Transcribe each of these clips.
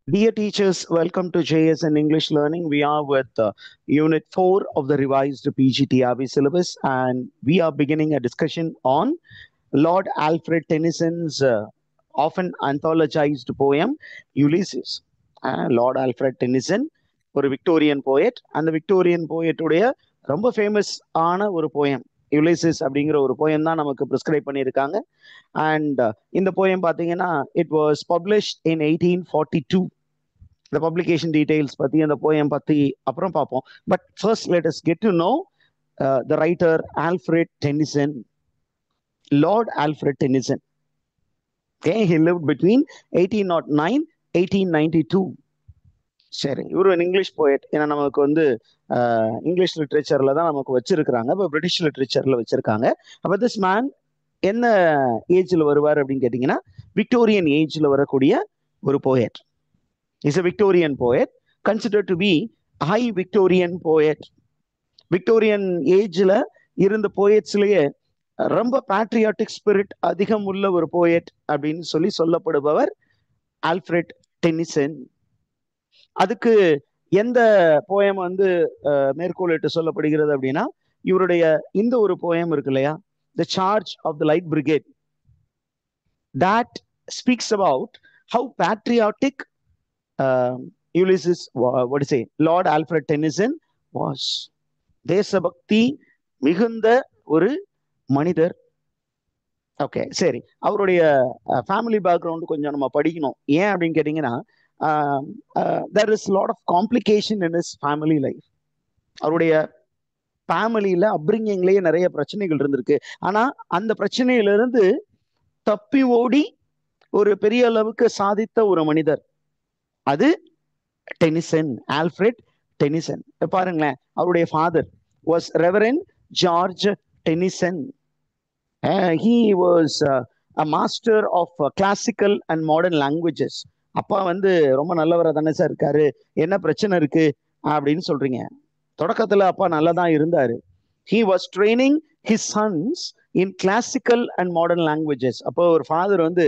Dear teachers, welcome to JSN English Learning. We are with Unit 4 of the revised PGTRB syllabus, and we are beginning a discussion on Lord Alfred Tennyson's often anthologized poem, Ulysses. Lord Alfred Tennyson, ஒரு Victorian poet. அந்த Victorian போயட்டுடைய ரொம்ப famous ஆன ஒரு poem யுலிசிஸ் அப்படிங்கிற ஒரு poem தான் நமக்கு prescribe பண்ணியிருக்காங்க. அண்ட் இந்த போயம் பார்த்தீங்கன்னா இட் வாஸ் பப்ளிஷ்ட் இன் 1842. இந்த பப்ளிகேஷன் டீடைல்ஸ் பற்றி அந்த போயம் பற்றி அப்புறம் பார்ப்போம். But first let us get to know the writer Alfred tennessine. Lord Alfred Tennyson. Okay, he lived between 1809 1892. சரி, இவர் ஒரு இங்கிலீஷ் போயட். ஏன்னா நமக்கு வந்து இங்கிலீஷ் லிட்ரேச்சர்ல தான் நமக்கு வச்சிருக்கிறாங்க, இப்போ பிரிட்டிஷ் லிட்ரேச்சர்ல வச்சிருக்காங்க. அப்போ திஸ் மேன் என்ன ஏஜ்ல வருவார் அப்படின்னு கேட்டீங்கன்னா விக்டோரியன் ஏஜ்ல வரக்கூடிய ஒரு poet. Is a Victorian poet, considered to be high Victorian poet. Victorian ஏஜ்ல இருந்த போயட்ஸ்லயே ரொம்ப பேட்ரியாட்டிக் ஸ்பிரிட் அதிகம் உள்ள ஒரு போயட் அப்படின்னு சொல்லப்படுபவர் ஆல்ஃப்ரெட் டென்னிசன். அதுக்கு எந்த போயம் வந்து மேற்கோளிட்டு சொல்லப்படுகிறது அப்படின்னா இவருடைய இந்த ஒரு போயம் இருக்கு இல்லையா, the charge of the light brigade. That speaks about how patriotic Ulysses, what to say, Lord Alfred Tennyson was. தேசபக்தி மிகுந்த ஒரு மனிதர். ஓகே, சரி, அவருடைய ஃபேமிலி பேக்ரவுண்டு கொஞ்சம் நம்ம படிக்கணும். ஏன் அப்படின்னு கேட்டீங்கன்னா there is a lot of complication in his family life. அவருடைய ஃபேமிலியில அப்ரிங்கிங்லேயே நிறைய பிரச்சனைகள் இருந்திருக்கு. ஆனா அந்த பிரச்சனையிலிருந்து தப்பி ஓடி ஒரு பெரிய அளவுக்கு சாதித்த ஒரு மனிதர், அது டென்னிசன், ஆல்ஃப்ரெட் டென்னிசன். பாருங்களேன், அவருடைய father was reverend George tennessine. He was a master of classical and modern languages. அப்பா வந்து ரொம்ப நல்லவரா தானே சார் இருக்காரு, என்ன பிரச்சனை இருக்கு அப்படின்னு சொல்றீங்க? தொடக்கத்துல அப்பா நல்லா தான் இருந்தாரு. He was training his sons in classical and modern languages. அப்போ ஒரு ஃபாதர் வந்து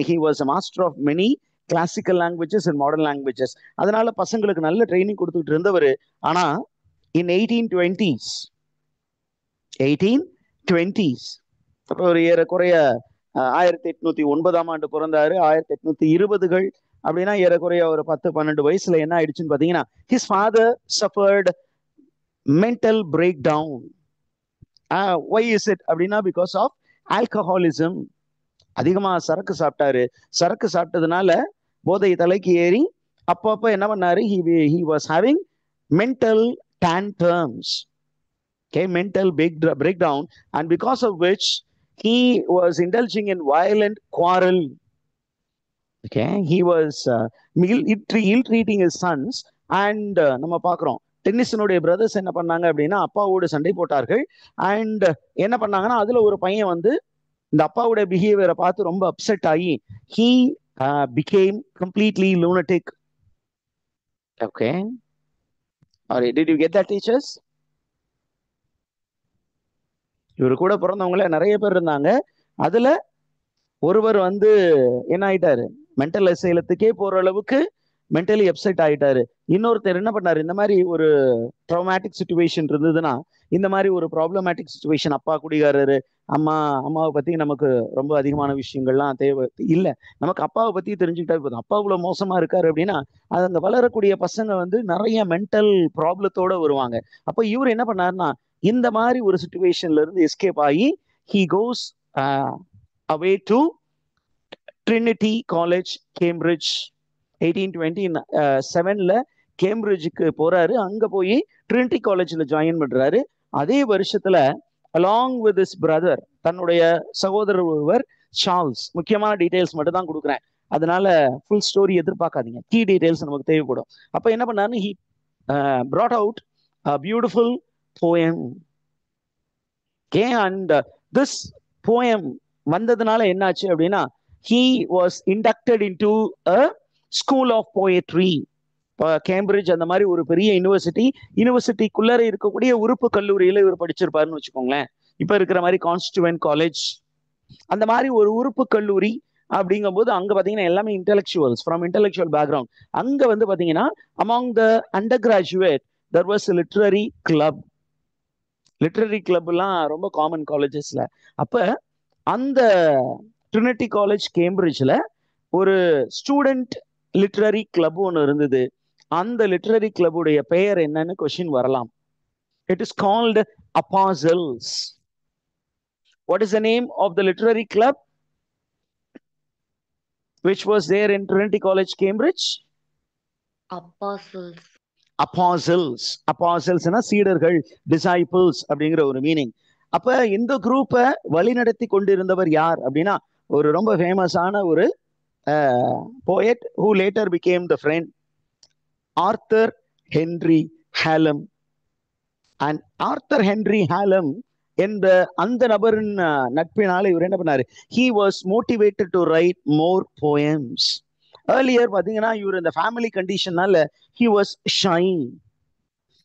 he was a master of many classical languages and modern languages. அதனால பசங்களுக்கு நல்ல ட்ரைனிங் கொடுத்துட்டு இருந்தவர். ஆனா in 1820s அப்போ ஒரு ஏறக்குறைய 1809 பிறந்தாரு. 1820கள் அப்படின்னா ஏறக்குறைய ஒரு 10-12 வயசுல என்ன ஆயிடுச்சுன்னு பாத்தீங்கன்னா his father suffered mental breakdown. Why is it அப்படின்னா because of alcoholism. அதிகமா சரக்கு சாப்பிட்டாரு. சரக்கு சாப்பிட்டதுனால போதை தலைக்கு ஏறி அப்பப்போ என்ன பண்ணாரு, he was having mental tantrums, okay, mental breakdown, and because of which he was indulging in violent quarrel. Okay, he was ill-treating his sons. And நம்ம பார்க்குறோம் டென்னிசனுடைய பிரதர்ஸ் என்ன பண்ணாங்க அப்படின்னா அப்பாவோட சண்டை போட்டார்கள். அண்ட் என்ன பண்ணாங்கன்னா அதுல ஒரு பையன் வந்து இந்த அப்பாவோட பிஹேவியரை பார்த்து ரொம்ப அப்செட் ஆகி he became completely lunatic. Okay, all right, did you get that, teachers? இவரு கூட பிறந்தவங்கள நிறைய பேர் இருந்தாங்க. அதுல ஒருவர் வந்து என்ன ஆயிட்டாரு, மென்டல் அசைலத்துக்கே போற அளவுக்கு மென்டலி அப்செட் ஆயிட்டாரு. இன்னொருத்தர் என்ன பண்ணாரு, இந்த மாதிரி ஒரு ட்ராமாட்டிக் சுச்சுவேஷன் இருந்ததுன்னா, இந்த மாதிரி ஒரு ப்ராப்ளமேட்டிக் சுச்சுவேஷன், அப்பா குடிகாரரு, அம்மாவை பத்தி நமக்கு ரொம்ப அதிகமான விஷயங்கள்லாம் தேவை இல்லை, நமக்கு அப்பாவை பத்தி தெரிஞ்சுக்கிட்டா போதும். அப்பா இவ்வளவு மோசமா இருக்காரு அப்படின்னா அது அங்க வளரக்கூடிய பசங்க வந்து நிறைய மென்டல் ப்ராப்ளத்தோட வருவாங்க. அப்போ இவர் என்ன பண்ணாருன்னா இந்த மாதிரி ஒரு சுச்சுவேஷன்ல இருந்து எஸ்கேப் ஆகி he goes away to Trinity College, Cambridge. 1827ல கேம்பிரிட்ஜுக்கு போறாரு. அங்க போய் ட்ரினிட்டி காலேஜ்ல ஜாயின் பண்றாரு. அதே வருஷத்துல அலாங் வித் ஹிஸ் பிரதர், தன்னுடைய சகோதரர் ஒருவர் சார்ல்ஸ், முக்கியமான டீடைல்ஸ் மட்டும் தான் கொடுக்குறேன், அதனால ஃபுல் ஸ்டோரி எதிர்பார்க்காதீங்க, கீ டீடைல்ஸ் நமக்கு தேவைப்படும். அப்ப என்ன பண்ணாருன்னு he brought out a beautiful poem. Okay, and this poem வந்ததுனால என்னாச்சு அப்படின்னா he was inducted into a school of poetry. Cambridge அந்த மாதிரி ஒரு பெரிய யூனிவர்சிட்டிக்குள்ளே இருக்கக்கூடிய உறுப்பு கல்லூரியில இவர் படிச்சிருப்பாருன்னு வச்சுக்கோங்களேன். இப்ப இருக்கிற மாதிரி கான்ஸ்டியூவன்ட் காலேஜ், அந்த மாதிரி ஒரு உறுப்பு கல்லூரி அப்படிங்கும்போது அங்க பாத்தீங்கன்னா எல்லாமே இன்டெலெக்சுவல்ஸ் ஃப்ரம் இன்டெலெக்சுவல் பேக்ரவுண்ட். அங்க வந்து பாத்தீங்கன்னா among the under graduate there was literary club. Literary club எல்லாம் ரொம்ப காமன் காலேஜஸ்ல. அப்ப அந்த ட்ரினிட்டி காலேஜ் கேம்பிரிட்ஜ்ல ஒரு ஸ்டூடெண்ட் லிட்ரரி கிளப் ஒன்று இருந்தது. அந்த லிட்ரரி கிளப்புடைய பெயர் என்னன்னு கொஸ்டின் வரலாம். It is called Apostles. What is the name of the literary club which was there in Trinity College, Cambridge? Apostles. Apostles. Apostles சீடர்கள், டிசைபிள்ஸ் அப்படிங்கிற ஒரு மீனிங். அப்ப இந்த குரூப்பை வழிநடத்தி கொண்டிருந்தவர் யார் அப்படின்னா ஒரு ரொம்ப ஃபேமஸான ஒரு poet who later became the friend, Arthur Henry Hallam. And Arthur Henry Hallam என்ற அந்த நபரின் நட்பினால இவர் என்ன பண்ணாரு, he was motivated to write more poems. earlier பாத்தீங்கன்னா இவர் இந்த family கண்டிஷனால he was shy,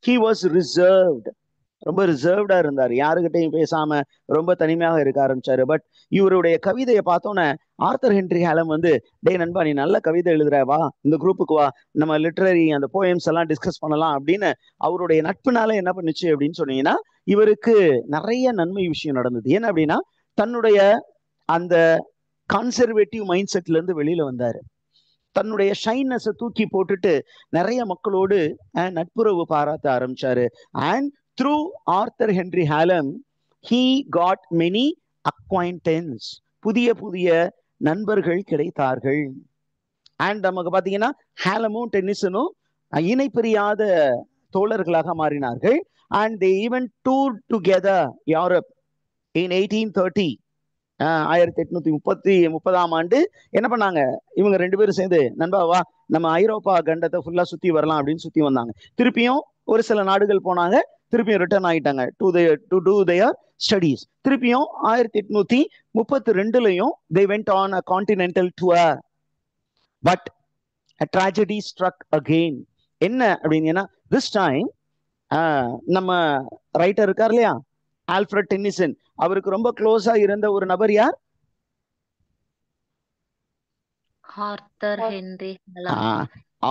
he was reserved, ரொம்ப ரிசர்வ்டா இருந்தார், யாருக்கிட்டையும் பேசாம ரொம்ப தனிமையாக இருக்க ஆரம்பிச்சாரு. பட் இவருடைய கவிதையை பார்த்தோன்னே ஆர்தர் ஹென்றி ஹேலம் வந்து, டே நண்பா நீ நல்ல கவிதை எழுதுற, வா இந்த குரூப்புக்கு வா, நம்ம லிட்ரரி அந்த போயம்ஸ் எல்லாம் டிஸ்கஸ் பண்ணலாம் அப்படின்னு அவருடைய நட்புனால என்ன பண்ணுச்சு அப்படின்னு சொன்னீங்கன்னா இவருக்கு நிறைய நன்மை விஷயம் நடந்தது. ஏன்னா அப்படின்னா தன்னுடைய அந்த கன்சர்வேட்டிவ் மைண்ட் செட்ல இருந்து வெளியில வந்தாரு. தன்னுடைய ஷைனஸை தூக்கி போட்டுட்டு நிறைய மக்களோடு நட்புறவு பாராட்ட ஆரம்பிச்சாரு. And through Arthur Henry Hallam, he got many acquaintance. புதிய புதிய நண்பர்கள் கிடைத்தார்கள். அண்ட் நமக்கு பாத்தீங்கன்னா ஹேலமும் டென்னிசனும் இணை பிரியாத தோழர்களாக மாறினார்கள். And they even toured together Europe in 1830. 1830 என்ன பண்ணாங்க, இவங்க ரெண்டு பேரும் சேர்ந்து நண்பாவா நம்ம ஐரோப்பா கண்டத்தை ஃபுல்லா சுத்தி வரலாம் அப்படின்னு சுத்தி வந்தாங்க. திருப்பியும் ஒரு சில நாடுகள் போனாங்க, திருப்பியும் ரிட்டர்ன் ஆயிட்டாங்க டு டூ தேர் ஸ்டடீஸ். திருப்பியும் 1832 they went on a continental tour, but a tragedy struck again. என்ன அப்படின்னா this time நம்ம ரைட்டர் இருக்கார் இல்லையா ஆல்ஃபிரட் டென்னிசன், அவருக்கு ரொம்ப க்ளோஸா இருந்த ஒரு நபர் யார்? Arthur Henry Hallam.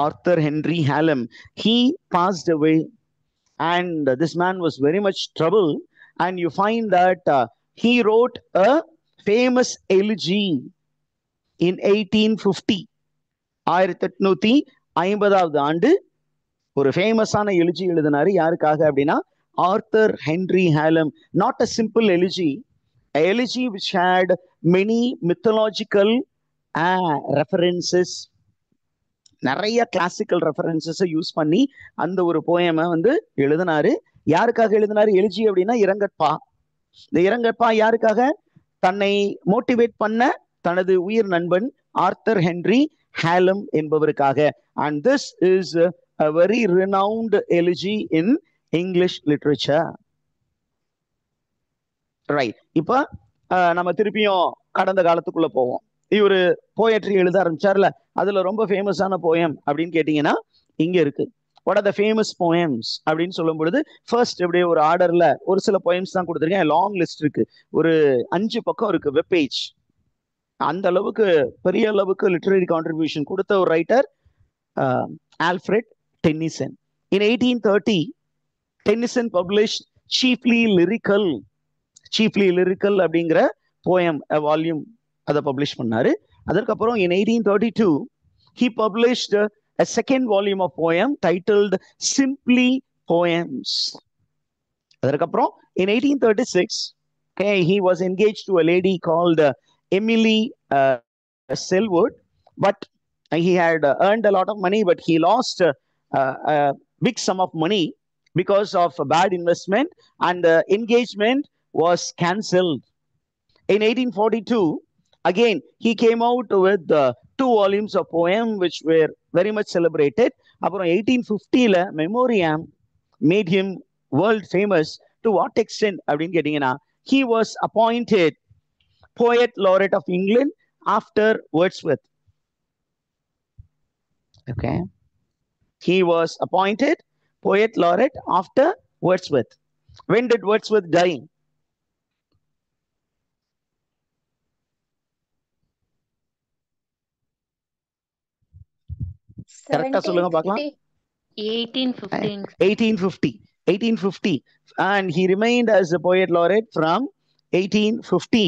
Arthur Henry Hallam. He passed away and this man was very much trouble, and you find that he wrote a famous elegy in 1850. 1850 ஒரு ஃபேமஸான எழுச்சி எழுதினாரு. யாருக்காக அப்படின்னா Arthur Henry Hallam. Not a simple elegy, elegy which had many mythological references, நிறைய classical ரெஃபரன்சஸை use பண்ணி அந்த ஒரு போயமை வந்து எழுதினாரு. யாருக்காக எழுதினாரு எலிஜி அப்படின்னா இரங்கற்பா. இந்த இரங்கற்பா யாருக்காக? தன்னை மோட்டிவேட் பண்ண தனது உயிர் நண்பன் ஆர்தர் ஹென்றி ஹேலம் என்பவருக்காக. And this is a very renowned elegy in English literature. Right. இப்ப நம்ம திருப்பியும் கடந்த காலத்துக்குள்ள போவோம். இவரு போயட்ரி எழுத ஆரம்பிச்சார்ல, அதுல ரொம்ப ஃபேமஸான போயம் அப்படின்னு கேட்டீங்கன்னா இங்க இருக்கு. What are the famous poems அப்படின்னு சொல்லும் பொழுது ஃபர்ஸ்ட் எப்படியே ஒரு ஆர்டர்ல ஒரு சில போயம்ஸ் தான் கொடுத்துருக்கேன். லாங் லிஸ்ட் இருக்கு, ஒரு 5 பக்கம் இருக்கு வெப் பேஜ். அந்த அளவுக்கு பெரிய அளவுக்கு லிட்டரரி கான்ட்ரிபியூஷன் கொடுத்த ஒரு writer Alfred tennessine. In 1830, Tennyson published Chiefly Lyrical அப்படிங்கிற போயம் வால்யூம் அதை பப்ளிஷ் பண்ணாரு. அதற்கப்புறம் in 1832 he published a second volume of poem titled Simply Poems. அதற்கப்புறம் in 1836 he was engaged to a lady called Emily Selwood, but he had earned a lot of money, but he lost a big sum of money because of a bad investment, and the engagement was cancelled. In 1842, again, he came out with 2 volumes of poem which were very much celebrated. அப்புறம் 1850 Memoriam made him world famous. To what extent அப்படின்னு கேட்டீங்கன்னா he was appointed poet laureate of England after Wordsworth. Okay. He was appointed poet laureate after Wordsworth. When did Wordsworth die? . கரெக்டா சொல்லுங்க பார்க்கலாம். 1850. 1850. And he remained as a poet laureate from 1850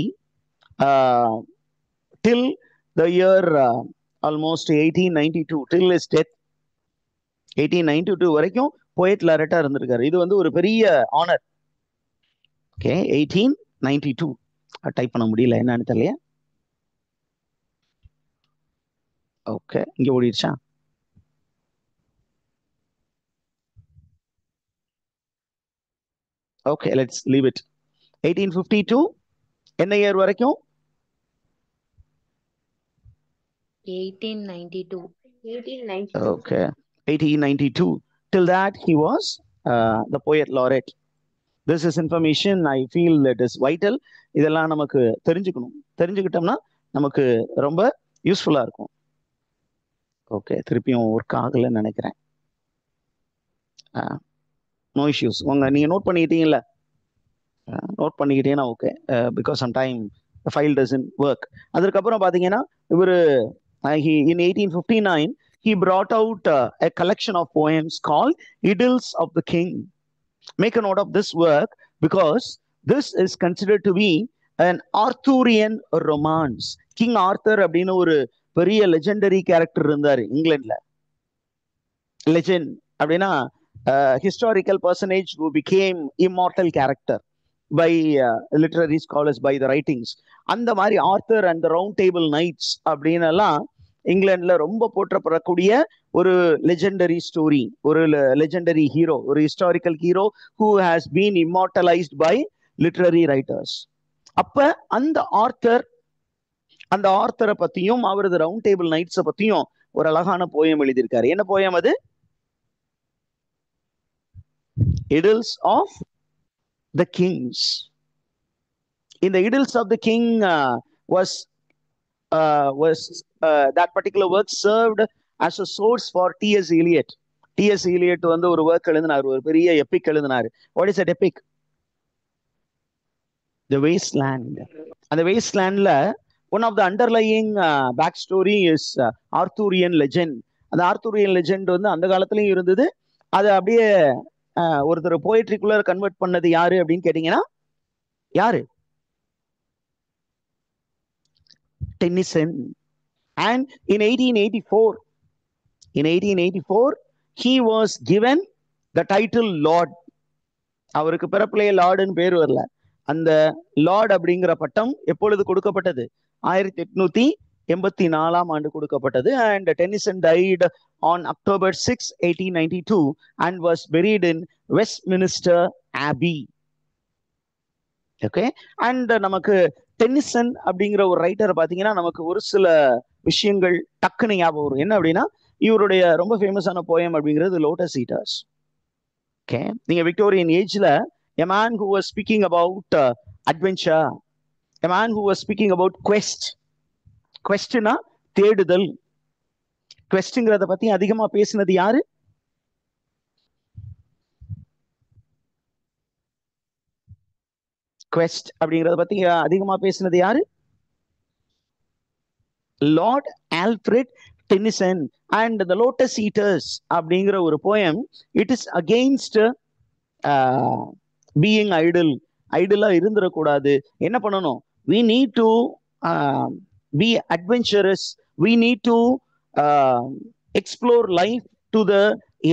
till the year almost 1892, till his death. 1892 வரைக்கும் poet laureate இருந்திருக்காரு. இது வந்து ஒரு பெரிய honour. Okay, 1892 type பண்ண முடியல, என்னன்னு தெரியல. ஓகே, இங்க ஓடிடுச்சா? Okay, let's leave it. 1852 என்ன இயர் வரைக்கும்? 1892. Okay, 1892. Till that he was the poet laureate. This is information I feel that is vital. இதெல்லாம் நமக்கு தெரிஞ்சுக்கணும். தெரிஞ்சுக்கிட்டோம்னா நமக்கு ரொம்ப யூஸ்ஃபுல்லா இருக்கும். ஓகே, திருப்பியும் ஒர்க் ஆகலைன்னு நினைக்கிறேன். No issues. நீங்க நோட் பண்ணிக்கிட்டீங்கல்ல? நோட் பண்ணிக்கிட்டீங்கன்னா okay, because sometime file doesn't work. அதுக்கப்புறம் பார்த்தீங்கன்னா இவர் in 1859 he brought out a collection of poems called Idylls of the King. Make a note of this work because this is considered to be an Arthurian romance. King Arthur அப்படின்னு ஒரு பெரிய legendary character இருந்தாரு இங்கிலாந்துல. Legend அப்படின்னா historical personage who became immortal character by literary scholars, by the writings. அந்த மாதிரி Arthur and round table knights அப்படின்னு எல்லாம் இங்கிலாந்துல ரொம்ப போற்றப்படக்கூடிய ஒரு லெஜெண்டரி ஸ்டோரி, ஒரு லெஜெண்டரி ஹீரோ, ஒரு historical hero who has been immortalized by literary writers. அப்ப அந்த ஆர்த்தரை பத்தியும் அவரது ரவுண்ட் டேபிள் நைட்ஸை பத்தியும் ஒரு அழகான போயம் எழுதியிருக்காரு. என்ன போயம் அது? Idylls of the Kings. In the Idylls of the King was that particular work served as a source for T.S. Eliot. T.S. Eliot வந்து ஒரு ஒர்க் எழுதினார், ஒரு பெரிய எபிக் எழுதினார். What is that epic? The Wasteland. அந்த Wastelandல one of the underlying backstory is Arthurian legend. அந்த Arthurian legend வந்து அந்த காலத்துலயும் இருந்தது. அது அப்படியே ஒருத்தர் போயட்ரிக்குள்ள கன்வெர்ட் பண்ணது யாரு அப்படின்னு கேட்டீங்கன்னா யாரு? Tennyson. And in 1884 he was given the title Lord. அவருக்கு பிறப்பிலேயே லார்டுன்னு பேர் வரல. அந்த லார்ட் அப்படிங்கிற பட்டம் எப்பொழுது கொடுக்கப்பட்டது? 1884 ஆண்டு கொடுக்கப்பட்டது. And Tennyson died on October 6, 1892 and was buried in Westminster Abbey. Okay, and நமக்கு டென்னிசன் அப்படிங்கிற ஒரு ரைட்டர் பார்த்தீங்கன்னா நமக்கு ஒரு சில விஷயங்கள் டக்குன்னு ஞாபகம் வரும். என்ன அப்படின்னா இவருடைய ரொம்ப ஃபேமஸான போயம் அப்படிங்கிறது லோட்டஸ் ஈட்டர்ஸ். ஓகே, நீங்க விக்டோரியன் ஏஜ்ல a man who was speaking about adventure, a man who was speaking about quest. questனா தேடுதல். questங்கிறத பத்தி அதிகமா பேசினது யாரு? quest அப்படிங்கறத பத்தி அதிகமா பேசினது யாரு? Lord Alfred Tennyson. And the Lotus Eaters அப்படிங்கிற ஒரு poem, it is against being idle. ஐடிலா இருந்துடக்கூடாது. என்ன பண்ணணும்? we need to be adventurous, we need to explore life to the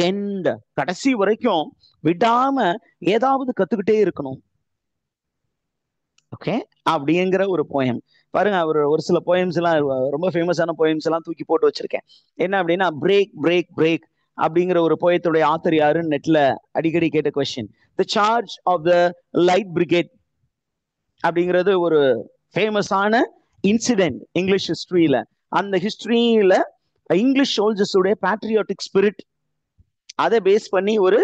end. கடைசி வரைக்கும் விடாம ஏதாவது கத்துக்கிட்டே இருக்கணும். ஓகே, அப்படிங்கிற ஒரு போயம் பாருங்க. அவர் ஒரு சில போயம்ஸ் எல்லாம் ரொம்ப ஃபேமஸான போயம்ஸ் எல்லாம் தூக்கி போட்டு வச்சிருக்கேன். என்ன அப்படின்னா பிரேக் பிரேக் பிரேக் அப்படிங்கிற ஒரு போயத்துடைய ஆத்தர் யாருன்னு நெட்ல அடிக்கடி கேட்ட question. The charge of the light brigade அப்படிங்கிறது ஒரு ஃபேமஸான இன்சிடென்ட் இங்கிலீஷ் ஹிஸ்டரியில. அந்த ஹிஸ்டரியில இங்கிலீஷ் சோல்ஜர்ஸுடைய பேட்ரியாட்டிக் ஸ்பிரிட், அதை பேஸ் பண்ணி ஒரு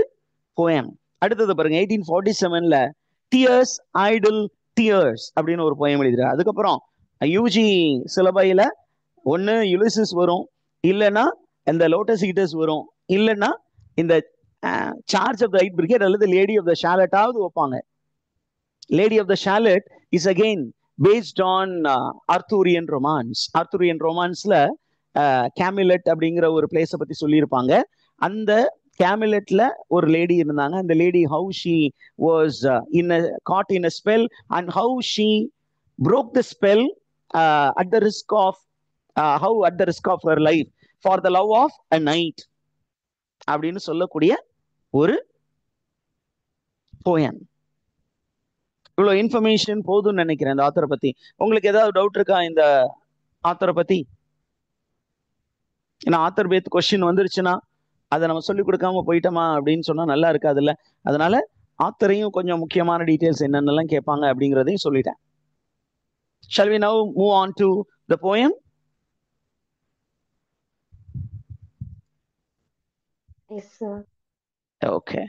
போயம். அடுத்தது பாருங்க, 1847ல டியர்ஸ் ஐடில் டியர்ஸ் அப்படின்னு ஒரு போயம் எழுதுறாரு. அதுக்கப்புறம் யூஜி சிலபையில ஒன்னு யுலிசிஸ் வரும், இல்லைன்னா இந்த லோட்டஸ் ஈட்டர்ஸ் வரும், இல்லைன்னா இந்த Charge of the light Brigade அல்லது லேடி ஆஃப் த ஷாலட்டாவது வைப்பாங்க. Lady of the Shalott is again based on Arthurian romance. Arthurian ரொமான்ஸ்ல கேமிலெட் அப்படிங்கிற ஒரு பிளேஸை பத்தி சொல்லியிருப்பாங்க. அந்த கேமிலெட்ல ஒரு லேடி இருந்தாங்க. அந்த lady how she was caught in a spell and how she broke the spell at the risk of how at the risk of her life for the love of a night அப்படின்னு சொல்லக்கூடிய ஒரு poem. இவ்வளவு information போதும்னு நினைக்கிறேன் இந்த ஆத்தரை பத்தி. உங்களுக்கு ஏதாவது டவுட் இருக்கா இந்த ஆத்தரை பத்தி? ஏன்னா ஆத்தர் பேத் கொஸ்டின் வந்துருச்சுன்னா அதை நம்ம சொல்லிக் கொடுக்காம போயிட்டோமா அப்படின்னு சொன்னா நல்லா இருக்காதுல்ல. அதனால ஆத்தரையும் கொஞ்சம் முக்கியமான டீட்டெயில்ஸ் என்னென்னலாம் கேட்பாங்க அப்படிங்கிறதையும் சொல்லிட்டேன். Shall we now move on to the poem? Yes, sir. Okay.